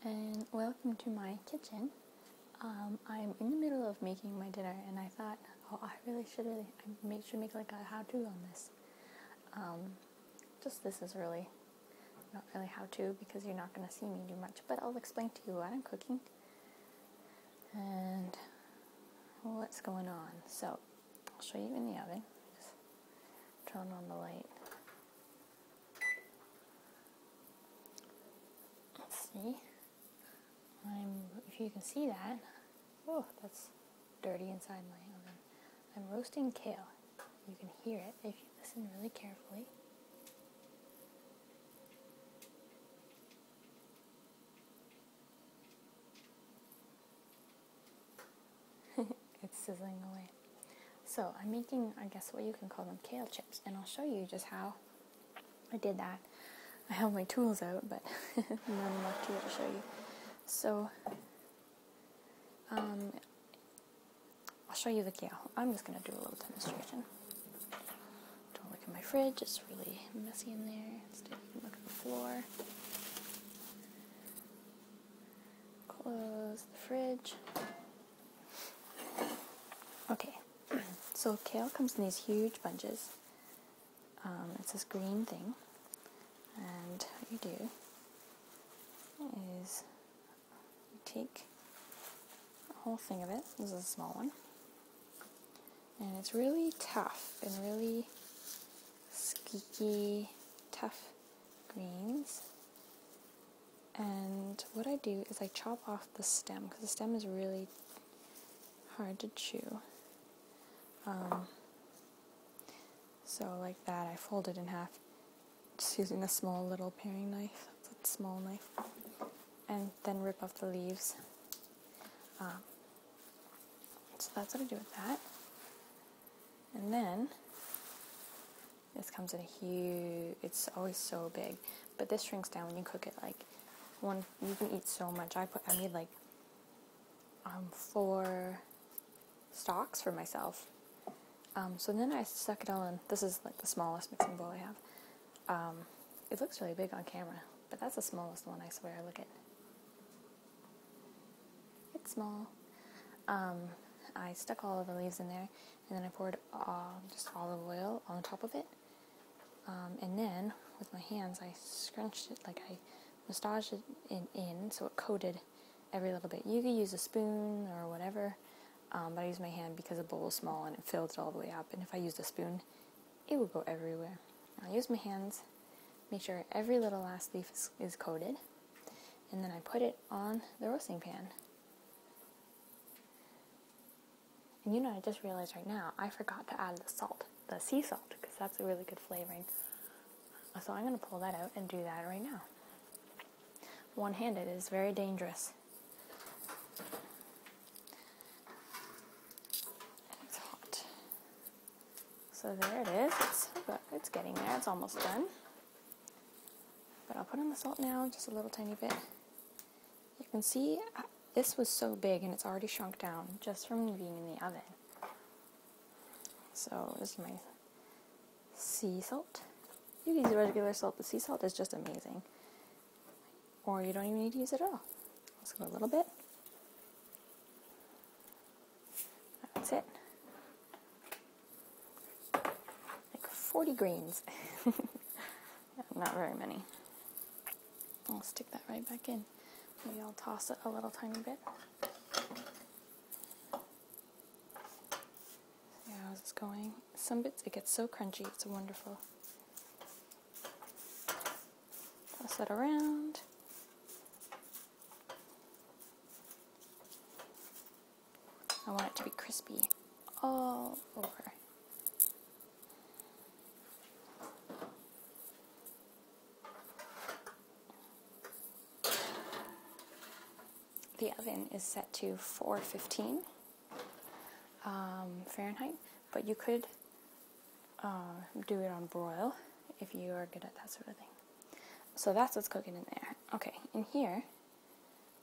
and welcome to my kitchen. I'm in the middle of making my dinner, and I thought, oh, I should make like a how-to on this. This is really not really how-to because you're not going to see me do much, but I'll explain to you what I'm cooking and what's going on. So I'll show you in the oven. Just turn on the light. Let's see. If you can see that, oh, that's dirty inside my oven. I'm roasting kale. You can hear it if you listen really carefully. It's sizzling away. So I'm making, I guess what you can call them, kale chips, and I'll show you just how I did that. I have my tools out, but not enough to show you. So I'll show you the kale. I'm just going to do a little demonstration. Don't look at my fridge, it's really messy in there. Instead you can look at the floor. Close the fridge. Okay, so kale comes in these huge bunches. It's this green thing, and what you do is you take a whole thing of it. This is a small one, and it's really tough and really skeeky, tough greens. And what I do is I chop off the stem, because the stem is really hard to chew. So like that, I fold it in half, just using a small little paring knife. That's a small knife, and then rip off the leaves. So that's what I do with that. And then this comes in a huge. It's always so big, but this shrinks down when you cook it. Like you can eat so much. I made like 4 stalks for myself. So then I stuck it all in. This is like the smallest mixing bowl I have. It looks really big on camera, but that's the smallest one, I swear. Look at it. It's small. I stuck all of the leaves in there, and then I poured just olive oil on top of it. And then with my hands, I scrunched it, like I massaged it in so it coated every little bit. You could use a spoon or whatever. But I used my hand because the bowl is small and it filled it all the way up. And if I used a spoon, it would go everywhere. I use my hands, make sure every little last leaf is coated, and then I put it on the roasting pan. And I just realized right now, I forgot to add the salt, the sea salt, because that's a really good flavoring. So I'm going to pull that out and do that right now. One-handed is very dangerous. So there it is. It's getting there. It's almost done. But I'll put on the salt now, just a little tiny bit. You can see this was so big and it's already shrunk down just from being in the oven. So this is my sea salt. You can use regular salt, but sea salt is just amazing. Or you don't even need to use it at all. Let's go a little bit. That's it. 40 greens. Not very many. I'll stick that right back in. Maybe I'll toss it a little tiny bit. See how's this going? Some bits it gets so crunchy, it's wonderful. Toss it around. I want it to be crispy all over. The oven is set to 415 Fahrenheit, but you could do it on broil if you are good at that sort of thing. So that's what's cooking in there. Okay, in here,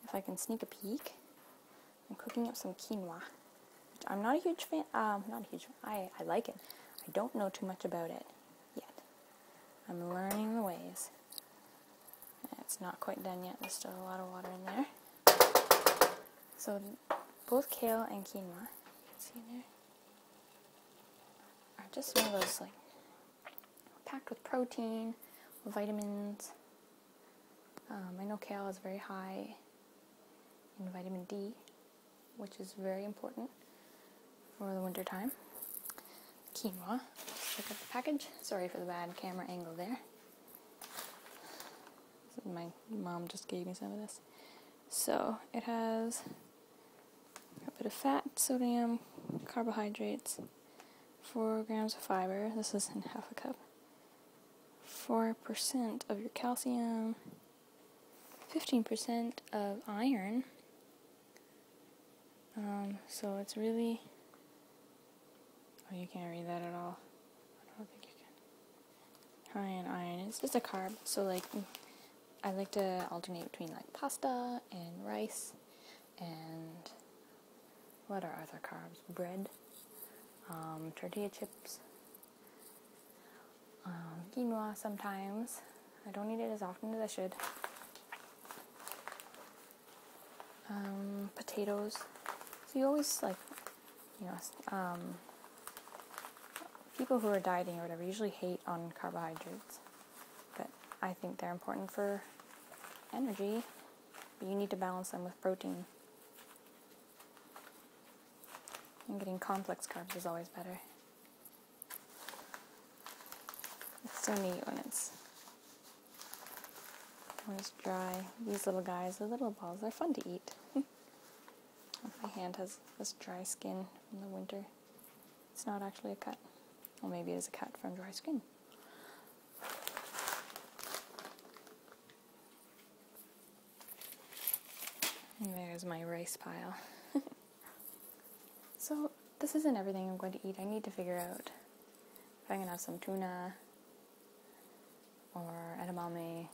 if I can sneak a peek, I'm cooking up some quinoa, which I'm not a huge fan. I like it. I don't know too much about it yet. I'm learning the ways. It's not quite done yet. There's still a lot of water in there. So both kale and quinoa, you can see in there, are just one of those like packed with protein, vitamins. I know kale is very high in vitamin D, which is very important for the winter time. Quinoa, just look at the package. Sorry for the bad camera angle there. My mom just gave me some of this. So it has a bit of fat, sodium, carbohydrates, 4 grams of fiber. This is in half a cup. 4% of your calcium, 15% of iron. So it's really, oh, you can't read that at all. I don't think you can. High in iron. It's just a carb. So like, I like to alternate between like pasta and rice and what are other carbs? Bread, tortilla chips, quinoa sometimes. I don't eat it as often as I should. Potatoes. So you always like, you know, people who are dieting or whatever usually hate on carbohydrates, but I think they're important for energy. But you need to balance them with protein. And getting complex carbs is always better. It's so neat when it's dry. These little guys, the little balls, they're fun to eat. My hand has this dry skin from the winter. It's not actually a cut. Well, maybe it is a cut from dry skin. And there's my rice pile. So this isn't everything I'm going to eat. I need to figure out if I'm going to have some tuna or edamame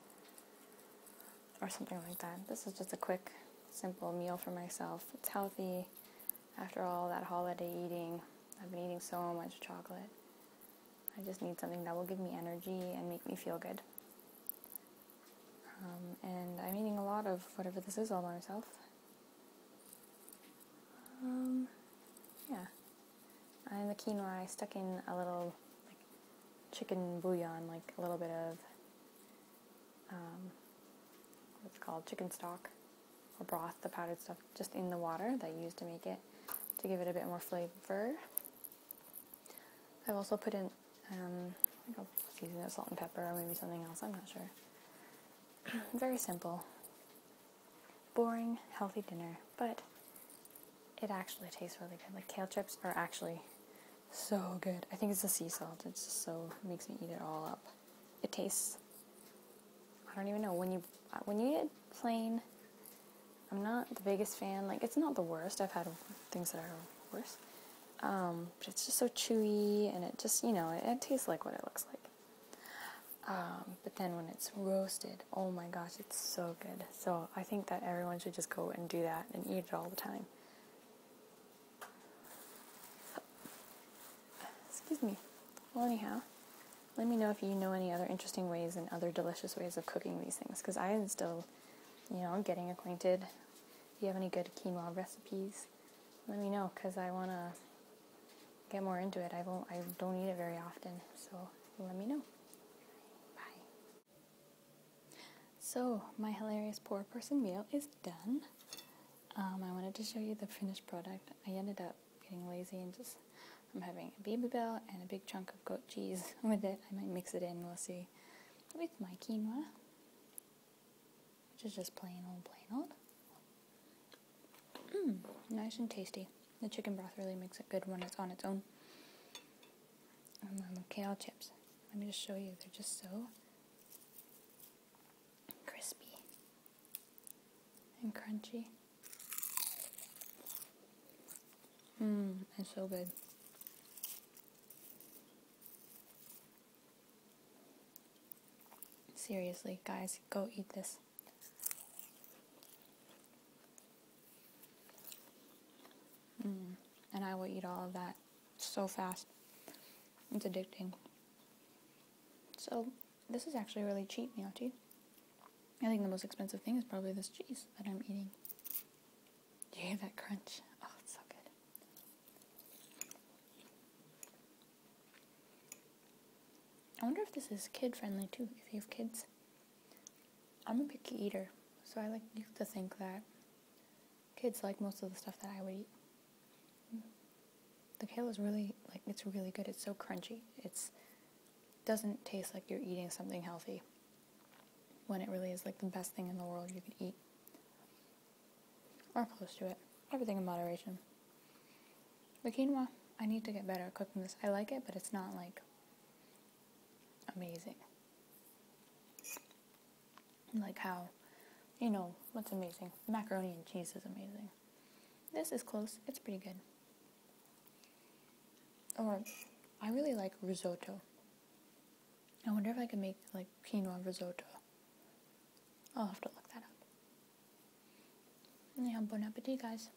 or something like that. This is just a quick, simple meal for myself. It's healthy. After all that holiday eating, I've been eating so much chocolate. I just need something that will give me energy and make me feel good. And I'm eating a lot of whatever this is all by myself. Yeah. And the quinoa, I stuck in a little like chicken bouillon, like a little bit of what's it called, chicken stock or broth, the powdered stuff, just in the water that I used to make it, to give it a bit more flavor. I've also put in, I think I'll season it, salt and pepper, or maybe something else, I'm not sure. Very simple. Boring, healthy dinner, but it actually tastes really good. Like, kale chips are actually so good. I think it's the sea salt. It's just so, it makes me eat it all up. It tastes, I don't even know, when you eat it plain, I'm not the biggest fan. Like, it's not the worst. I've had things that are worse. But it's just so chewy, and it just, you know, it tastes like what it looks like. But then when it's roasted, oh my gosh, it's so good. So I think that everyone should just go and do that and eat it all the time. Excuse me. Well, anyhow, let me know if you know any other interesting ways and other delicious ways of cooking these things, because I am still, you know, getting acquainted. If you have any good quinoa recipes, let me know, because I want to get more into it. I don't eat it very often, so let me know. Bye. So, my hilarious poor person meal is done. I wanted to show you the finished product. I ended up getting lazy and just, I'm having a baby bell and a big chunk of goat cheese with it. I might mix it in, we'll see, with my quinoa, which is just plain old. Nice and tasty. The chicken broth really makes it good when it's on its own. And then the kale chips. Let me just show you. They're just so crispy and crunchy. It's so good. Seriously, guys, go eat this. And I will eat all of that so fast. It's addicting. So, this is actually a really cheap meal too. I think the most expensive thing is probably this cheese that I'm eating. Do you hear that crunch? Oh, it's so good. I wonder if this is kid-friendly too, if you have kids. I'm a picky eater, so I like to think that kids like most of the stuff that I would eat. The kale is really, it's really good. It's so crunchy. It doesn't taste like you're eating something healthy, when it really is like the best thing in the world you could eat. Or close to it. Everything in moderation. The quinoa, I need to get better at cooking this. I like it, but it's not like amazing. Like how, what's amazing? Macaroni and cheese is amazing. This is close. It's pretty good. Or, I really like risotto. I wonder if I can make, quinoa risotto. I'll have to look that up. Yeah, bon appetit, guys.